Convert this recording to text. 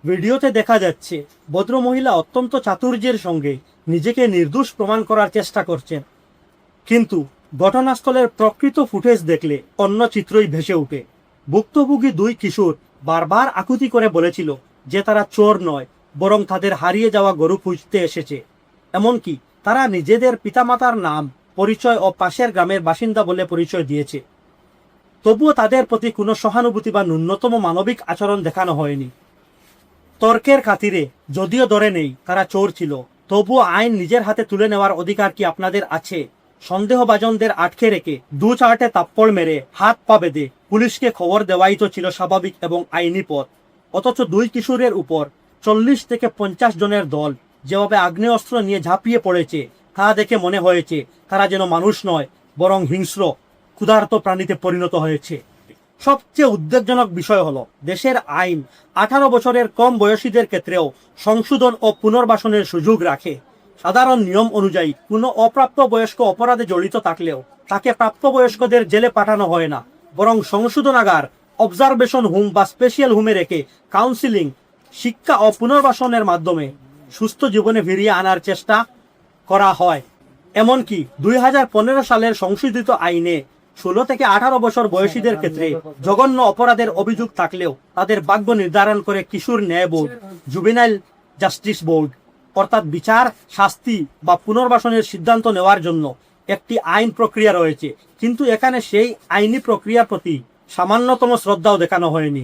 ভিডিওতে দেখা যাচ্ছে ভদ্রমহিলা অত্যন্ত চাতুর্যের সঙ্গে নিজেকে নির্দোষ প্রমাণ করার চেষ্টা করছেন, কিন্তু ঘটনাস্থলের প্রকৃত ফুটেজ দেখলে অন্য চিত্রই ভেসে ওঠে। ভুক্তভোগী দুই কিশোর বারবার আকুতি করে বলেছিল যে তারা চোর নয়, বরং তাদের হারিয়ে যাওয়া গরু খুঁজতে এসেছে। এমনকি তারা নিজেদের পিতামাতার নাম, পরিচয় ও পাশের গ্রামের বাসিন্দা বলে পরিচয় দিয়েছে। তবুও তাদের প্রতি কোনো সহানুভূতি বা ন্যূনতম মানবিক আচরণ দেখানো হয়নি। তর্কের খাতিরে যদিও ধরে নেই তারা চোর ছিল, তবুও আইন নিজের হাতে তুলে নেওয়ার অধিকার কি আপনাদের আছে? সন্দেহভাজনদের আটকে রেখে দু চারটে তাপ্পড় মেরে হাত পা বেঁধে পুলিশকে খবর দেওয়াই তো ছিল স্বাভাবিক এবং আইনি পথ। অথচ দুই কিশোরের উপর 40 থেকে 50 জনের দল যেভাবে আগ্নেয়াস্ত্র নিয়ে ঝাঁপিয়ে পড়েছে, তা দেখে মনে হয়েছে তারা যেন মানুষ নয়, বরং হিংস্র ক্ষুধার্ত প্রাণীতে পরিণত হয়েছে। সবচেয়ে উদ্বেগজনক বিষয় হলো দেশের আইন 18 বছরের কম বয়সীদের ক্ষেত্রেও সংশোধন ও পুনর্বাসনের সুযোগ রাখে। সাধারণ নিয়ম অনুযায়ী কোনো অপ্রাপ্তবয়স্ক অপরাধে জড়িত থাকলেও তাকে প্রাপ্তবয়স্কদের জেলে পাঠানো হয় না, বরং সংশোধনাগার, অবজারভেশন হোম বা স্পেশাল হোমে রেখে কাউন্সিলিং, শিক্ষা ও পুনর্বাসনের মাধ্যমে সুস্থ জীবনে ফিরিয়ে আনার চেষ্টা করা হয়। এমনকি 2015 সালের সংশোধিত আইনে 16 থেকে 18 বছর বয়সীদের ক্ষেত্রে জঘন্য অপরাধের অভিযোগ থাকলেও তাদের ভাগ্য নির্ধারণ করে কিশোর ন্যায় বোর্ড, জুভেনাইল জাস্টিস বোর্ড। অর্থাৎ বিচার, শাস্তি বা পুনর্বাসনের সিদ্ধান্ত নেওয়ার জন্য একটি আইন প্রক্রিয়া রয়েছে, কিন্তু এখানে সেই আইনি প্রক্রিয়ার প্রতি সামান্যতম শ্রদ্ধাও দেখানো হয়নি।